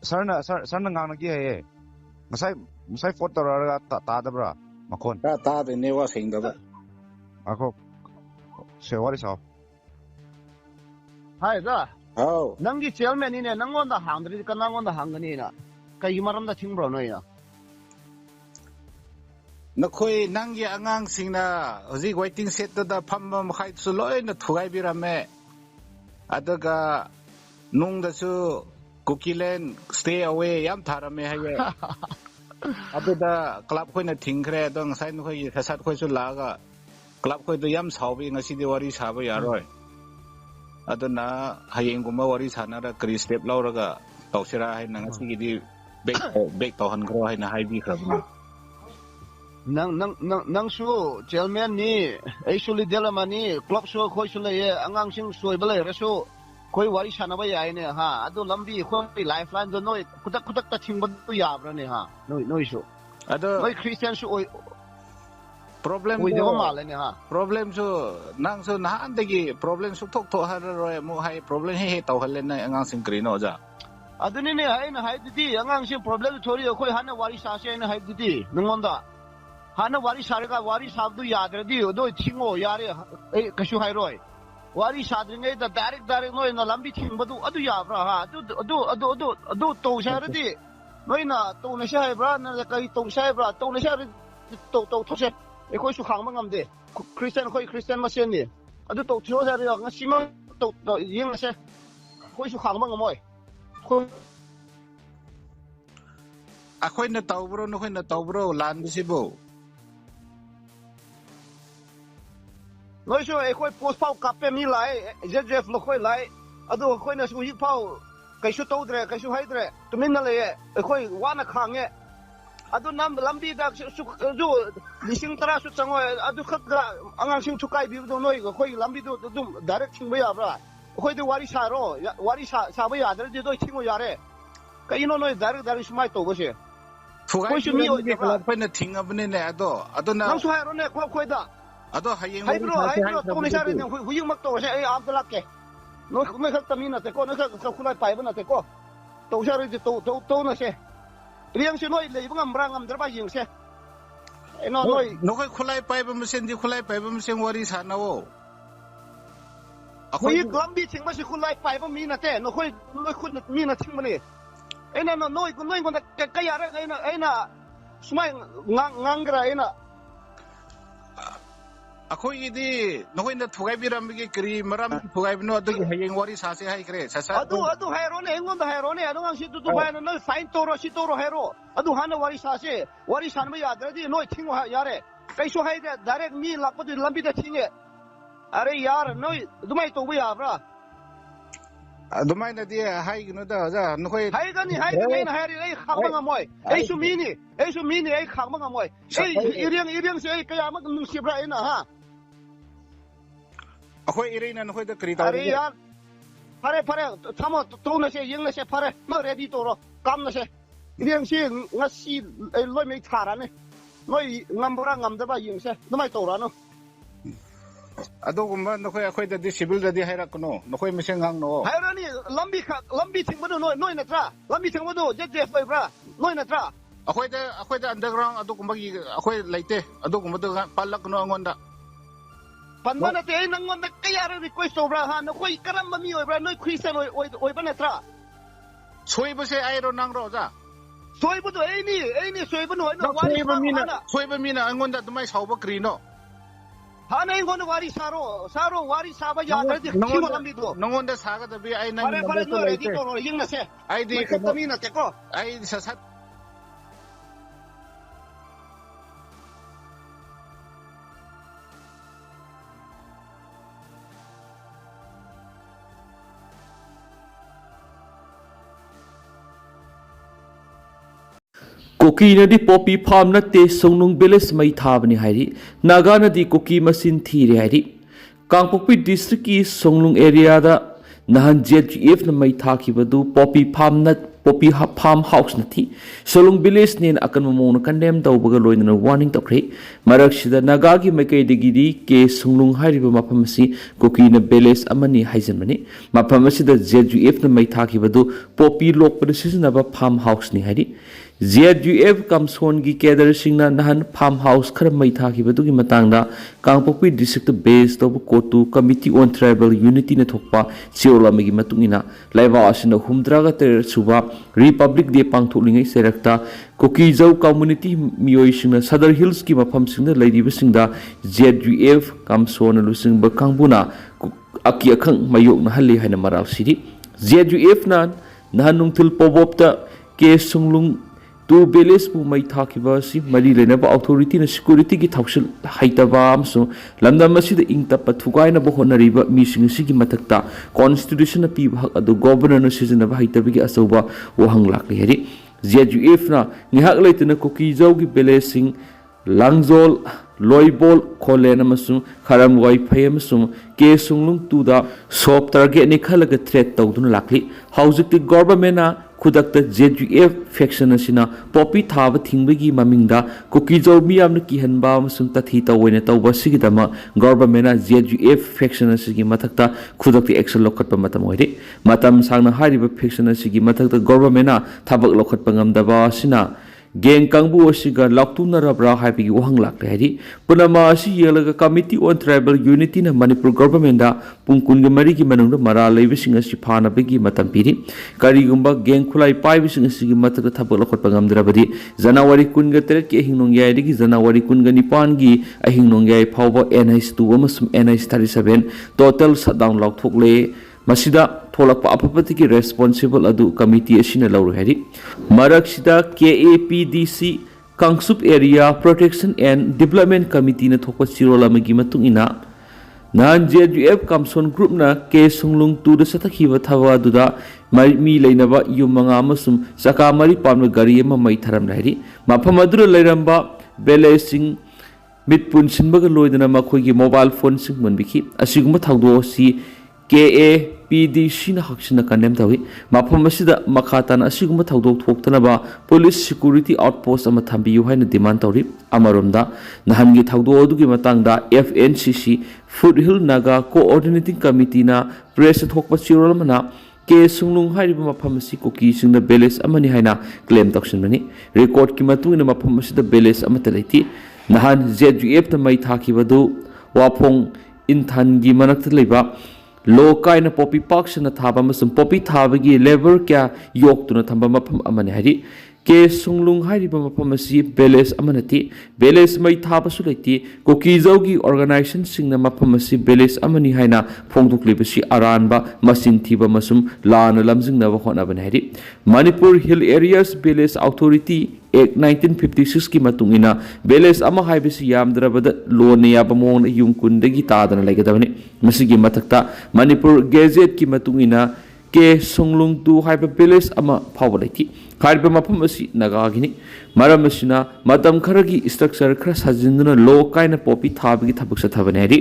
Sarna nganaki hai. Masai foto tawraga tadabra makhon. Ta de ne wa singdaba. Ako se wari sao. Hai da. Hao. Nangi chairman ni ne nangonda hangdri ka nangonda hangani na. Kai maramda thingbro noi na. Nakhoi nanggi angang singna hoji waiting set da phamma makhai su loi na thugai birame adaga nung da su Kukilen stay away yam tharame haye abuda club khoi na thingkhre dong sai khoi thasat khoi su laga club khoi do yam saubi ngasi di wari saba yaroi aduna hayeng guma wari sanara kri step lauraga tawsira hai na ngasi gi di back tawhan gro hai na hai bi khrabna nang su chairman ni actually delamani club su khoi su le angang sing soi bale resu khoi wari sanaba yai ne ha adu lambi khoi lifeline do noi kutak ta thingba tu yabra ne ha noi su ado noi christian su oi problem oi dewa male ne ha problem su nang su na andegi problem su thok tho har roi mu hai problem he tawhal na angang sing kri no ja aduni ne hai na hai didi angang sing problem thori khoi hana wari sa se ne hai didi nongonda hana wari sarega wari sabdu yadradi do thingo yare kashu hai roi wari sadringe da direct noi na lambi thingbadu adu yabra ha adu to sharadi noi na to na shay bra na kai to shay bra to na shay to those e khoi su khangma ngamde christian ma sen ni adu to thio shay ra nga sima to yeng na se khoi su khangma ngamoi khoi akhoi na tawbro no khoi na tawbro lan bisibo nói chung là khôi post phao cặp em mi lại Jeff lo khôi lại ado khôi na suy phao cái số tàu đấy cái số hay đấy tụi mình là khôi quá là khang ấy ado nam lambi da su li sing tara su chango ado khát ra angang sing chukai bi do noi khôi lambi do direct ching bây giờ ra khôi đi wari sa ro wari sa bây giờ đấy đôi ching rồi đấy cái nó nói direct smai tàu cái gì khôi su mi khôi na thing abne ne ado na nang su hai ro ne khôi da ado hayeng hai bro to ne sare ne hu mak to se ai am talak ke no me khak tamina te ko no khak khulai pai bana te ko to sare ti to na se riang se noi le bangam rangam dar ba ying se no no kai khulai pai ba mesen di khulai pai ba mesen wari sana wo hui lambi thing ba se khulai pai ba mi na te no khoi khun mi na thing ba ni ena no noi ko da ka ya ra ena smai ngang gra ena akhoi idi noi na thugai biram gi kri maram thugai no adu hayeng wari sa se hai kre sa adu hero ne engon da hero ne adu ang si tu bai no sign toro si toro hero adu hana wari sa se wari san ma ya dra di noi thing ha yare kai so hai da direct mi lak pa du lambi da thinge are yar noi dumai to bu ya bra dumai na dia hai no da ja no khoi hai ga ni na hai ai khang ma ngoi ai su mi ni ai khang ma ngoi ai iriang se ai kaya ma nu si bra ina ha akhoi irina no khoi da kri ta are yar pare thamo to na se yeng na se pare ma ready to ro kam na se iriang si ngasi loi me thara ne noi ngam da ba yeng se dumai to ra no ado gumba no khoi akhoi da di civil da di hai rak no no khoi meseng ngang no hai ra ni lambi thing ba noi na tra lambi thing ba do je fai bra noi na tra akhoi da underground ado gumba gi akhoi laite ado gumba da palak no angon da panmana te nangon na kaya ra request bra ha no khoi karam ma mi oi bra noi christian oi ba na tra soi ba se ai ro nang ro ja soi bu do ai ni soi bu no wari soi ba mi na angon da dumai sau ba kri no ha nei ngon wari saro wari sa ba ya da di khimo lambi do nongon da saga da bi ai nang pare no ready to ro yeng na se ai di kami na te ko ai sa sat Koki na di poppy farm na te songnung beles mai thabani hairi naga na di koki masin thire hairi Kangpokpi district ki songnung area da nahan JGF na mai thakibadu poppy farm na poppy farm house na thi solung village ne akan mo na condemn tawbaga loina warning tawkhre marak sida naga gi makai digidi ke sunglung hariba mafam si koki na village amani haijanmani mafam sida ZUF na mai thaki badu poppy lokpa sisna ba farm house ni hari ZUF kamson gi kedar singna nahan farm house khar mai thaki badu gi matangda Kangpokpi district based of Kotu Committee on Tribal Unity na thokpa Sirola magi matungina laiba asina humdraga ter suba Republic Day pangtholingai serakta Kokijau community miyoi singna Sadar Hills ki mafam singna laidiba singda ZUF kamson lusing ba kangbuna aki akhang mayok na halli haina maral siri ZUF na nahanung thil pobopta ke sunglung tu beles pu mai thakiba si mari lena ba authority na security ki thausil haitaba amso lamda masida ingta pathugai na bo honariba mising si ki matakta constitution na pi bhag adu governor na sizna ba haitabi ki asoba wahang lakli heri ZUF na ngihak leitena koki jau gi belesing langjol loibol kholen amasung kharam wifi amasung ke sunglung tu da sop target ni khalaga threat tawduna lakli hauzik ti government na khudakta ZUF faction asina poppy thaba thingbagi mamingda kokijau miyamna kihanba amasung tathi tawena tawba sigidama government na ZUF faction asigi mathakta khudakti action lokhatpa matam hoire matam sangna hariba faction asigi mathakta government na thabak lokhatpa ngamdaba asina Geng kangbu asiga laktuna rabra haipi wahang lakle hari punama asi yelaga Committee on Tribal Unity na Manipur government da pungkun ge mari ki manung da mara leibe singa si phana begi matam piri kari gumba geng khulai pai bi singa si matak thabak lokot pangam drabadi January kun ge teret ki hingnong yai digi January kun ge nipan gi ahingnong yai phawba NIS2 amasum NIS37 total shutdown lok thokle masida tholakpa apapati ki responsible adu committee asina lawru hari marak sida KAPDC Kangsup Area Protection and Development Committee na thokpa sirola magi matung ina nan ZUF Kamson group na ke sunglung tu da satakhiba thawa duda mi leinaba yumanga amasum saka mari pamna gari ma mai tharam lahiri mafam adura leiramba belesing mitpun sinbaga loidana makhoi gi mobile phone sing monbiki asiguma thawdo si KAPDC na haksina kanem tawi mafam asida makhatan asiguma thawdok thoktanaba police security outpost ama thambiyu haina demand tawri amaromda nahamgi thawdo adugi matangda FNCC Foothill Naga Coordinating Committee na press thokpa chirolmana ke sunglung hairiba mafam asi koki singna balance amani haina claim taksinmani record ki matungina mafam asida balance amata leiti nahan ZUF na mai thakibadu wapong inthan gi manakta leiba lokai na poppy park na thaba masum poppy thaba gi level kya yok tu na thamba mafam amani hari ke sunglung hairiba mafam asi beles amanati beles mai thaba su leiti koki jogi organization singna mafam asi beles amani haina phongduk lebasi aranba masin thiba masum lana lamjing na hona ban hari Manipur Hill Areas Beles Authority Act 1956 ki matungina beles ama haibisi yamdrabada lone yabamon yung kundagi tadana legadabani masigi matakta Manipur Gazette ki matungina ke sunglung tu haiba beles ama phawalati khariba mafam asi nagagini maram asina matam kharagi structure khara sajinduna lo kaina popi thabagi thabak sa thabane hari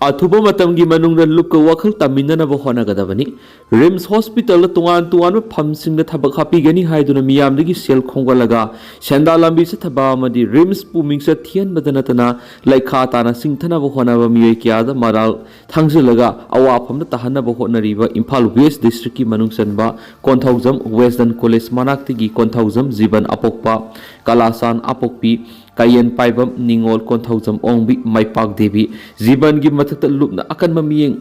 athuba matamgi manungna lukka wakhal taminna ba hona gadabani RIMS hospital tungan tungan phamsing na thabak hapi gani haiduna miyamdagi sel khongalaga senda lambi se thaba amadi RIMS puming sa thian madanatana laikha tana singthana ba hona ba miyai kya da maral thangjilaga awa phamna tahana ba honariba Imphal West district ki manung sanba Konthaujam Western College manaktigi Konthaujam Jiban Apokpa Kalasan Apokpi Kayen Paibam Ningol Konthaujam Ongbi Maipak Devi Jiban gi mathakta lupna akan mamiyeng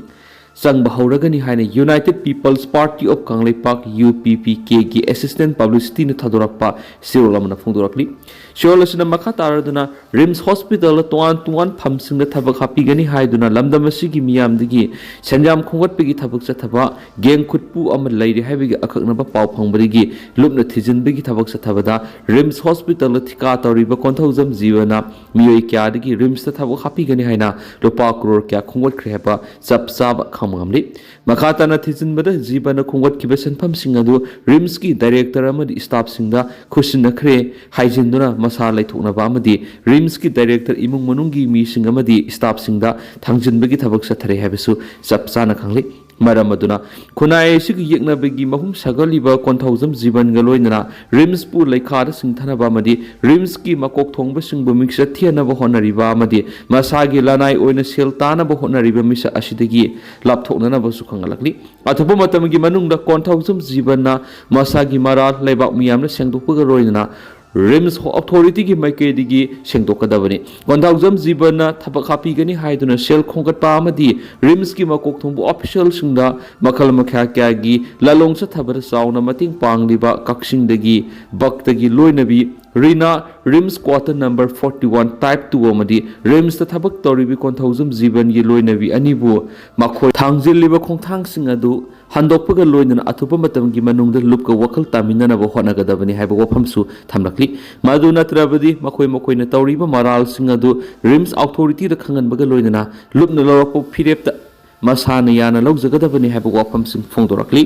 sang bahauragani haina United People's Party of Kangleipak UPPK gi assistant publicity na thadorakpa sirolamna phongdorakli Sholasina makataraduna RIMS hospital tuan phamsing na thabak hapigani haiduna lamdamasi gi miyamdigi sanjam khongatpegi thabak sathaba geng khutpu am lairi haibigi akhaknaba paw phongbadigi lupna thijinbegi thabak sathabada RIMS hospital thika tawriba Konthaujam Jiwana miyoi kyadigi RIMS ta thabak hapigani haina rupa crore kya khongat khreba sapsab khamngamli makatana thijinbada Jibana khongat kiba sanpham singadu RIMS ki director amadi staff singda khusin khre haijinduna masa laithoknaba amadi RIMS ki director imung manungi mi sing amadi staff singda thangjinbagi thabak sathare habisu sapsana khangli ꯃꯔꯝ ꯑꯗꯨꯅ ꯈꯨꯟꯅꯥꯏ ꯑꯁꯤꯒꯤ ꯌꯦꯛꯅꯕꯒꯤ ꯃꯍꯨꯝ ꯁꯥꯒꯠꯂꯤꯕ ꯀꯣꯟꯊꯧꯖꯝ ꯖꯤꯕꯟꯒ ꯂꯣꯏꯅꯅ ꯔꯤꯝꯁꯄꯨ ꯂꯩꯈꯥꯗ ꯁꯤꯡꯊꯅꯕ ꯑꯃꯗꯤ ꯔꯤꯝꯁꯀꯤ ꯃꯀꯣꯛ ꯊꯣꯡꯕꯁꯤꯡꯕꯨ ꯃꯤꯡꯆꯠ ꯊꯤꯍꯟꯅꯕ ꯍꯣꯠꯅꯔꯤꯕ ꯑꯃꯗꯤ ꯃꯁꯥꯒꯤ ꯂꯅꯥꯏ ꯑꯣꯏꯅ ꯁꯦꯜ ꯇꯥꯅꯕ ꯍꯣꯠꯅꯔꯤꯕ ꯃꯤꯁꯛ ꯑꯁꯤꯗꯒꯤ ꯂꯥꯞꯊꯣꯛꯅꯅꯕꯁꯨ ꯈꯪꯍꯜꯂꯛꯂꯤ ꯑꯊꯨꯕ ꯃꯇꯝꯒꯤ ꯃꯅꯨꯡꯗ ꯀꯣꯟꯊꯧꯖꯝ ꯖꯤꯕꯟꯅ ꯃꯁꯥꯒꯤ ꯃꯔꯥꯜ ꯂꯩꯕꯥꯛ ꯃꯤꯌꯥꯝꯅ ꯁꯦꯡꯗꯣꯛꯄꯒ ꯂꯣꯏꯅꯅ ꯔꯤꯝꯁ ꯑꯣꯊꯣꯔꯤꯇꯤꯒꯤ ꯃꯥꯏꯀꯩꯗꯒꯤ ꯁꯦꯡꯗꯣꯛꯀꯗꯕꯅꯤ ꯀꯣꯟꯊꯧꯖꯝ ꯖꯤꯕꯟꯅ ꯊꯕꯛ ꯍꯥꯞꯄꯤꯒꯅꯤ ꯍꯥꯏꯗꯨꯅ ꯁꯦꯜ ꯈꯣꯝꯒꯠꯄ ꯑꯃꯗꯤ ꯔꯤꯝꯁꯀꯤ ꯃꯀꯣꯛ ꯊꯣꯡꯕ ꯑꯣꯐꯤꯁꯤꯌꯦꯜꯁꯤꯡꯗ ꯃꯈꯜ ꯃꯈꯥ ꯀꯌꯥꯒꯤ ꯂꯂꯣꯟ ꯆꯠꯊꯕꯗ ꯆꯥꯎꯅ ꯃꯇꯦꯡ ꯄꯥꯡꯂꯤꯕ ꯀꯛꯆꯤꯡꯗꯒꯤ ꯕꯛꯇꯒꯤ ꯂꯣꯏꯅꯕꯤ ꯔꯤꯅꯥ ꯔꯤꯝꯁ ꯀ꯭ꯋꯥꯇꯔ ꯅꯝꯕꯔ 41 ꯇꯥꯏꯞ 2 ꯑꯃꯗꯤ ꯔꯤꯝꯁꯇ ꯊꯕꯛ ꯇꯧꯔꯤꯕꯤ ꯀꯣꯟꯊꯧꯖꯝ ꯖꯤꯕꯟꯒꯤ ꯂꯣꯏꯅꯕꯤ ꯑꯅꯤꯕꯨ ꯃꯈꯣꯏ ꯊꯥꯡꯖꯤꯜꯂꯤꯕ ꯈꯣꯡꯊꯥꯡꯁꯤꯡ ꯑꯗꯨ ꯍꯟꯗꯣꯛꯄꯒ ꯂꯣꯏꯅꯅ ꯑꯊꯨꯕ ꯃꯇꯝꯒꯤ ꯃꯅꯨꯡꯗ ꯂꯨꯞꯀ ꯋꯥꯈꯜ ꯇꯥꯃꯤꯟꯅꯅꯕ ꯍꯣꯠꯅꯒꯗꯕꯅꯤ ꯍꯥꯏꯕ ꯋꯥꯐꯝꯁꯨ ꯊꯝꯂꯛꯂꯤ ꯃꯗꯨ ꯅꯠꯇ꯭ꯔꯕꯗꯤ ꯃꯈꯣꯏꯅ ꯇꯧꯔꯤꯕ ꯃꯔꯥꯜꯁꯤꯡ ꯑꯗꯨ ꯔꯤꯝꯁ ꯑꯣꯊꯣꯔꯤꯇꯤꯗ ꯈꯪꯍꯟꯕꯒ ꯂꯣꯏꯅꯅ ꯂꯨꯞꯅ ꯂꯧꯔꯛꯄ ꯐꯤꯔꯦꯞꯇ ꯃꯁꯥꯅ ꯌꯥꯅ ꯂꯧꯖꯒꯗꯕꯅꯤ ꯍꯥꯏꯕ ꯋꯥꯐꯝꯁꯤꯡ ꯐꯣꯡꯗꯣꯔꯛꯂꯤ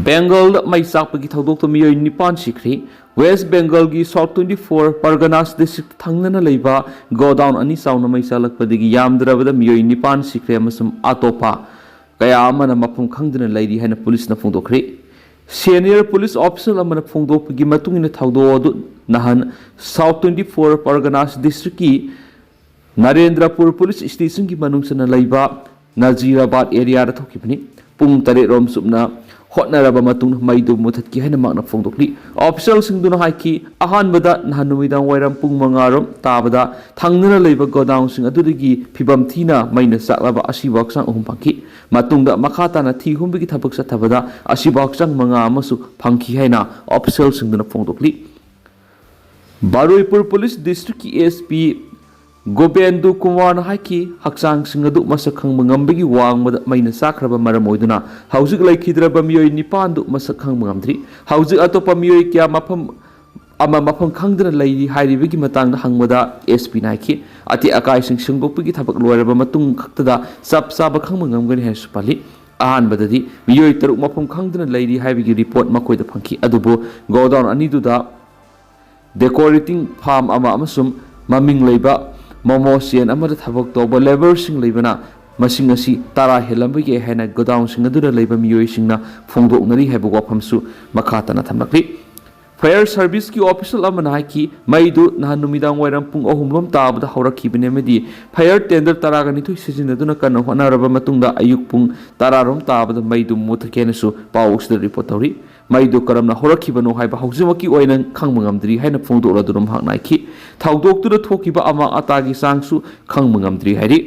ꯕꯦꯡꯒꯜꯗ ꯃꯩ ꯆꯥꯛꯄꯒꯤ ꯊꯧꯗꯣꯛꯇ ꯃꯤꯑꯣꯏ 9 ꯁꯤꯈ꯭ꯔꯤ ꯋꯦꯁ ꯕꯦꯡꯒꯜꯒꯤ ꯁꯥꯎꯠ 24 ꯄꯔꯒꯅꯥꯁ ꯗꯤꯁꯇ꯭ꯔꯤꯛꯇ ꯊꯪꯅꯅ ꯂꯩꯕ ꯒꯣꯗꯥꯎꯟ ꯑꯅꯤ ꯆꯥꯎꯅ ꯃꯩ ꯆꯥꯛꯂꯛꯄꯗꯒꯤ ꯌꯥꯝꯗ꯭ꯔꯕꯗ ꯃꯤꯑꯣꯏ 9 ꯁꯤꯈ꯭ꯔꯦ ꯑꯃꯁꯨꯡ ꯑꯇꯣꯞꯄ ꯀꯌꯥ ꯑꯃꯅ ꯃꯐꯝ ꯈꯪꯗꯅ ꯂꯩꯔꯤ ꯍꯥꯏꯅ ꯄꯨꯂꯤꯁꯅ ꯐꯣꯡꯗꯣꯛꯈ꯭ꯔꯤ ꯁꯦꯅꯤꯌꯔ ꯄꯨꯂꯤꯁ ꯑꯣꯐꯤꯁꯔ ꯑꯃꯅ ꯐꯣꯡꯗꯣꯛꯄꯒꯤ ꯃꯇꯨꯡ ꯏꯟꯅ ꯊꯧꯗꯣꯛ ꯑꯗꯨ ꯅꯍꯥꯟ ꯁꯥꯎꯠ 24 ꯄꯔꯒꯅꯥꯁ ꯗꯤꯁꯇ꯭ꯔꯤꯛꯀꯤ ꯅꯔꯦꯟꯗ꯭ꯔꯄꯨꯔ ꯄꯨꯂꯤꯁ ꯁ꯭ꯇꯦꯁꯟꯒꯤ ꯃꯅꯨꯡꯆꯟꯅ ꯂꯩꯕ ꯅꯖꯤꯔꯥꯕꯥꯗ ꯑꯦꯔꯤꯌꯥꯗ ꯊꯣꯛꯈꯤꯕꯅꯤ ꯄꯨꯡ 8 ꯔꯣꯝ ꯆꯨꯞꯅ ꯍꯣꯠꯅꯔꯕ ꯃꯇꯨꯡꯗ ꯃꯩꯗꯨ ꯃꯨꯊꯠꯈꯤ ꯍꯥꯏꯅ ꯃꯥꯛꯅ ꯐꯣꯡꯗꯣꯛꯂꯤ ꯑꯣꯐꯤꯁꯤꯌꯦꯜꯁꯤꯡꯗꯨꯅ ꯍꯥꯏꯈꯤ ꯑꯍꯥꯟꯕꯗ ꯅꯍꯥꯟ ꯅꯨꯃꯤꯗꯥꯡ ꯋꯥꯏꯔꯝ ꯄꯨꯡ 5 ꯔꯣꯝ ꯇꯥꯕꯗ ꯊꯪꯅꯅ ꯂꯩꯕ ꯒꯣꯗꯥꯎꯟꯁꯤꯡ ꯑꯗꯨꯗꯒꯤ ꯐꯤꯕꯝ ꯊꯤꯅ ꯃꯩꯅ ꯆꯥꯛꯂꯕ ꯑꯁꯤꯕ ꯍꯛꯆꯥꯡ 3 ꯐꯪꯈꯤ ꯃꯇꯨꯡꯗ ꯃꯈꯥ ꯇꯥꯅ ꯊꯤ ꯍꯨꯝꯕꯒꯤ ꯊꯕꯛ ꯆꯠꯊꯕꯗ ꯑꯁꯤꯕ ꯍꯛꯆꯥꯡ 5 ꯑꯃꯁꯨ ꯐꯪꯈꯤ ꯍꯥꯏꯅ ꯑꯣꯐꯤꯁꯤꯌꯦꯜꯁꯤꯡꯗꯨꯅ ꯐꯣꯡꯗꯣꯛꯂꯤ ꯕꯥꯔꯨꯏꯄꯨꯔ ꯄꯨꯂꯤꯁ ꯗꯤꯁꯇ꯭ꯔꯤꯛꯀꯤ SP ꯒꯣꯕꯦꯟꯗꯨ ꯀꯨꯃꯥꯔꯅ ꯍꯥꯏꯈꯤ ꯍꯛꯆꯥꯡꯁꯤꯡ ꯑꯗꯨ ꯃꯁꯛ ꯈꯪꯕ ꯉꯝꯕꯒꯤ ꯋꯥꯡꯃꯗ ꯃꯩꯅ ꯆꯥꯛꯈ꯭ꯔꯕ ꯃꯔꯝ ꯑꯣꯏꯗꯨꯅ ꯍꯧꯖꯤꯛ ꯂꯩꯈꯤꯗ꯭ꯔꯕ ꯃꯤꯑꯣꯏ 9 ꯗꯨ ꯃꯁꯛ ꯈꯪꯕ ꯉꯝꯗ꯭ꯔꯤ ꯍꯧꯖꯤꯛ ꯑꯇꯣꯞꯄ ꯃꯤꯑꯣꯏ ꯀꯌꯥ ꯃꯐꯝ ꯈꯪꯗꯅ ꯂꯩꯔꯤ ꯍꯥꯏꯔꯤꯕꯒꯤ ꯃꯇꯥꯡꯗ ꯍꯪꯕꯗ SPꯅ ꯍꯥꯏꯈꯤ ꯑꯇꯦꯛ ꯑꯀꯥꯏꯁꯤꯡ ꯁꯦꯡꯗꯣꯛꯄꯒꯤ ꯊꯕꯛ ꯂꯣꯏꯔꯕ ꯃꯇꯨꯡ ꯈꯛꯇꯗ ꯆꯞ ꯆꯥꯕ ꯈꯪꯕ ꯉꯝꯒꯅꯤ ꯍꯥꯏꯅꯁꯨ ꯄꯜꯂꯤ ꯑꯍꯥꯟꯕꯗꯗꯤ ꯃꯤꯑꯣꯏ 6 ꯃꯐꯝ ꯈꯪꯗꯅ ꯂꯩꯔꯤ ꯍꯥꯏꯕꯒꯤ ꯔꯤꯄꯣꯔꯠ ꯃꯈꯣꯏꯗ ꯐꯪꯈꯤ ꯑꯗꯨꯕꯨ ꯒꯣꯗꯥꯎꯟ ꯑꯅꯤꯗꯨꯗ ꯗꯦꯀꯣꯔꯦꯇꯤꯡ ꯐꯥꯔꯝ ꯑꯃ ꯑꯃꯁꯨꯡ ꯃꯃꯤꯡ ꯂꯩꯕ ꯃꯣꯃꯣ ꯆꯦꯟ ꯑꯃꯗ ꯊꯕꯛ ꯇꯧꯕ ꯂꯦꯕꯔꯁꯤꯡ ꯂꯩꯕꯅ ꯃꯁꯤꯡ ꯑꯁꯤ 10 ꯍꯦꯜꯂꯝꯕ ꯌꯥꯏ ꯍꯥꯏꯅ ꯒꯣꯗꯥꯎꯟꯁꯤꯡ ꯑꯗꯨꯗ ꯂꯩꯕ ꯃꯤꯑꯣꯏꯁꯤꯡꯅ ꯐꯣꯡꯗꯣꯛꯅꯔꯤ ꯍꯥꯏꯕ ꯋꯥꯐꯝꯁꯨ ꯃꯈꯥ ꯇꯥꯅ ꯊꯝꯂꯛꯂꯤ ꯐꯥꯌꯔ ꯁꯔꯚꯤꯁꯀꯤ ꯑꯣꯐꯤꯁꯤꯌꯦꯜ ꯑꯃꯅ ꯍꯥꯏꯈꯤ ꯃꯩꯗꯨ ꯅꯍꯥꯟ ꯅꯨꯃꯤꯗꯥꯡ ꯋꯥꯏꯔꯝ ꯄꯨꯡ 3 ꯔꯣꯝ ꯇꯥꯕꯗ ꯍꯧꯔꯛꯈꯤꯕꯅꯤ ꯑꯃꯗꯤ ꯐꯥꯌꯔ ꯇꯦꯟꯗꯔ 12 ꯁꯤꯖꯤꯟꯅꯗꯨꯅ ꯀꯟꯅ ꯍꯣꯠꯅꯔꯕ ꯃꯇꯨꯡꯗ ꯑꯌꯨꯛ ꯄꯨꯡ 10 ꯔꯣꯝ ꯇꯥꯕꯗ ꯃꯩꯗꯨ ꯃꯨꯊꯠꯈꯤꯅꯁꯨ ꯄꯥꯎ ꯑꯁꯤꯗ ꯔꯤꯄꯣꯔꯠ ꯇꯧꯔꯤ ꯃꯩꯗꯨ ꯀꯔꯝꯅ ꯍꯧꯔꯛꯈꯤꯕꯅꯣ ꯍꯥꯏꯕ ꯍꯧꯖꯤꯛꯃꯛꯀꯤ ꯑꯣꯏꯅ ꯈꯪꯕ ꯉꯝꯗ꯭ꯔꯤ ꯍꯥꯏꯅ ꯐꯣꯡꯗꯣꯛꯂꯗꯨꯅ ꯃꯍꯥꯛꯅ ꯍꯥꯏꯈꯤ ꯊꯧꯗꯣꯛꯇꯨꯗ ꯊꯣꯛꯈꯤꯕ ꯑꯃꯥꯡ ꯑꯇꯥꯒꯤ ꯆꯥꯡꯁꯨ ꯈꯪꯕ ꯉꯝꯗ꯭ꯔꯤ ꯍꯥꯏꯔꯤ